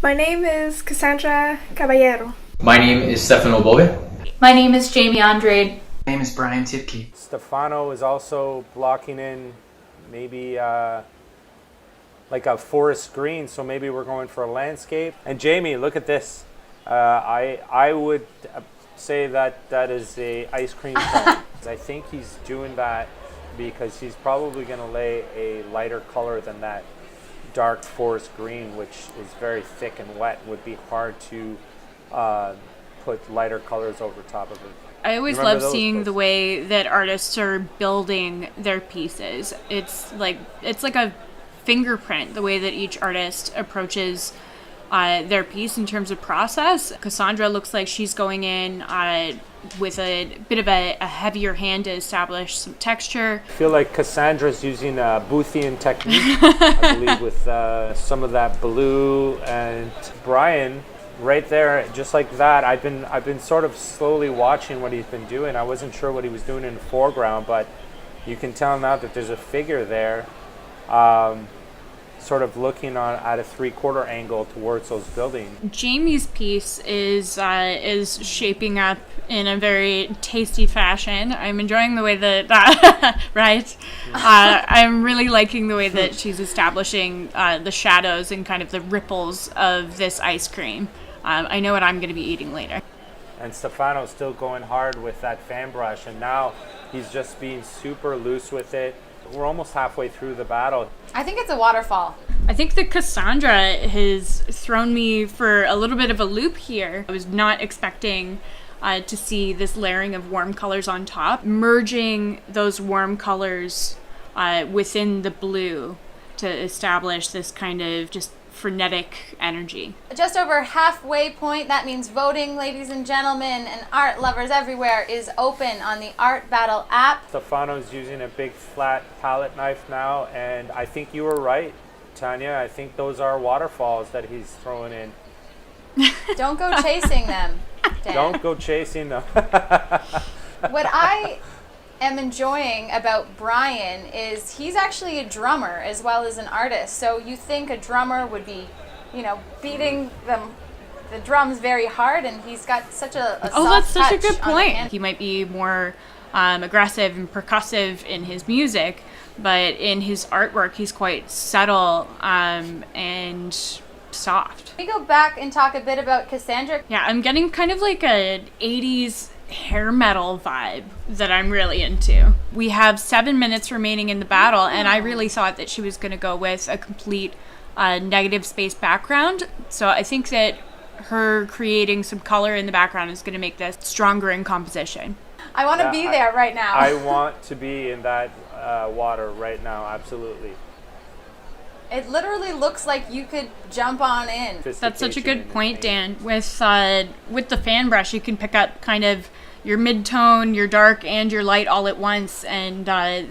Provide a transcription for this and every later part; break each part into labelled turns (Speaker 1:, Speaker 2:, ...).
Speaker 1: My name is Casandra Caballero.
Speaker 2: My name is Stefano Bove.
Speaker 3: My name is Jamie Andrade.
Speaker 4: My name is Tibke.
Speaker 5: Stefano is also blocking in maybe like a forest green, so maybe we're going for a landscape. And Jamie, look at this. I would say that is a ice cream cone. I think he's doing that because he's probably going to lay a lighter color than that dark forest green, which is very thick and wet. Would be hard to put lighter colors over top of it.
Speaker 3: I always love seeing the way that artists are building their pieces. It's like a fingerprint, the way that each artist approaches their piece in terms of process. Casandra looks like she's going in with a bit of a heavier hand to establish some texture.
Speaker 5: I feel like Cassandra's using a Boothian technique, I believe, with some of that blue. And Brian, right there, just like that, I've been sort of slowly watching what he's been doing. I wasn't sure what he was doing in the foreground, but you can tell now that there's a figure there, sort of looking at a 3/4 angle towards those buildings.
Speaker 3: Jamie's piece is shaping up in a very tasty fashion. I'm enjoying the way that right. I'm really liking the way that she's establishing the shadows and kind of the ripples of this ice cream. I know what I'm going to be eating later.
Speaker 5: And Stefano's still going hard with that fan brush, and now he's just being super loose with it. We're almost halfway through the battle.
Speaker 6: I think it's a waterfall.
Speaker 3: I think that Casandra has thrown me for a little bit of a loop here. I was not expecting to see this layering of warm colors on top, merging those warm colors within the blue to establish this kind of just frenetic energy.
Speaker 6: Just over halfway point. That means voting, ladies and gentlemen, and art lovers everywhere, is open on the Art Battle app.
Speaker 5: Stefano's using a big flat palette knife now, and I think you were right, Tanya. I think those are waterfalls that he's throwing in.
Speaker 6: Don't go chasing them, Dan.
Speaker 5: Don't go chasing them.
Speaker 6: What I am enjoying about Brian is he's actually a drummer as well as an artist. So you think a drummer would be, beating the drums very hard, and he's got such a soft
Speaker 3: that's such a
Speaker 6: touch
Speaker 3: good
Speaker 6: on the
Speaker 3: point.
Speaker 6: hand.
Speaker 3: He might be more aggressive and percussive in his music, but in his artwork he's quite subtle and soft.
Speaker 6: We go back and talk a bit about Casandra.
Speaker 3: Yeah, I'm getting kind of like a 80s hair metal vibe that I'm really into. We have 7 minutes remaining in the battle, and I really thought that she was going to go with a complete negative space background. So I think that her creating some color in the background is going to make this stronger in composition.
Speaker 6: I want to be there right now.
Speaker 5: I want to be in that water right now, absolutely.
Speaker 6: It literally looks like you could jump on in.
Speaker 3: That's such a good point, Dan. With the fan brush, you can pick up kind of your mid-tone, your dark, and your light all at once, and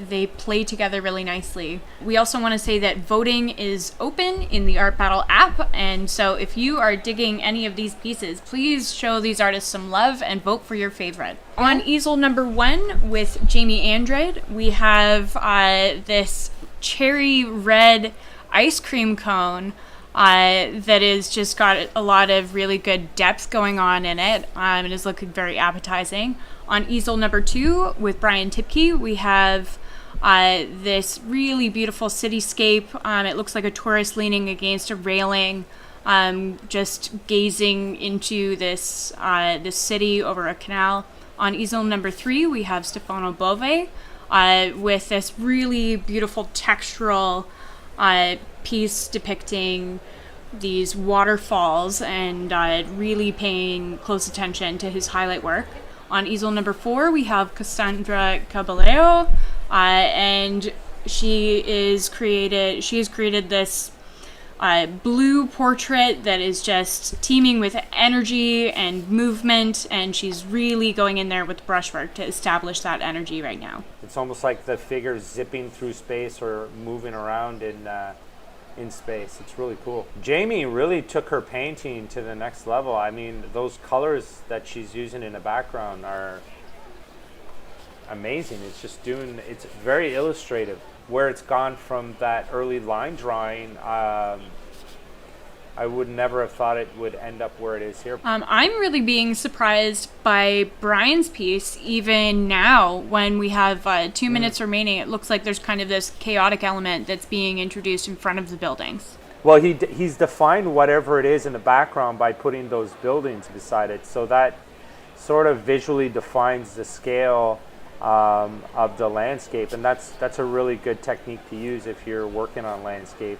Speaker 3: they play together really nicely. We also want to say that voting is open in the Art Battle app, and so if you are digging any of these pieces, please show these artists some love and vote for your favorite. On easel number 1 with Jamie Andrade, we have this cherry red ice cream cone that is just got a lot of really good depth going on in it. It is looking very appetizing. On easel number 2 with Brian Tibke, we have this really beautiful cityscape. It looks like a tourist leaning against a railing, just gazing into this city over a canal. On easel number 3, we have Stefano Bove with this really beautiful textural piece depicting these waterfalls and really paying close attention to his highlight work. On easel number 4, we have Casandra Caballero, and she has created this blue portrait that is just teeming with energy and movement, and she's really going in there with brushwork to establish that energy right now.
Speaker 5: It's almost like the figure zipping through space or moving around in space. It's really cool. Jamie really took her painting to the next level. I mean, those colors that she's using in the background are amazing. It's very illustrative. Where it's gone from that early line drawing, I would never have thought it would end up where it is here.
Speaker 3: I'm really being surprised by Brian's piece. Even now, when we have 2 minutes remaining, it looks like there's kind of this chaotic element that's being introduced in front of the buildings.
Speaker 5: Well, he's defined whatever it is in the background by putting those buildings beside it. So that sort of visually defines the scale of the landscape. And that's a really good technique to use if you're working on landscape.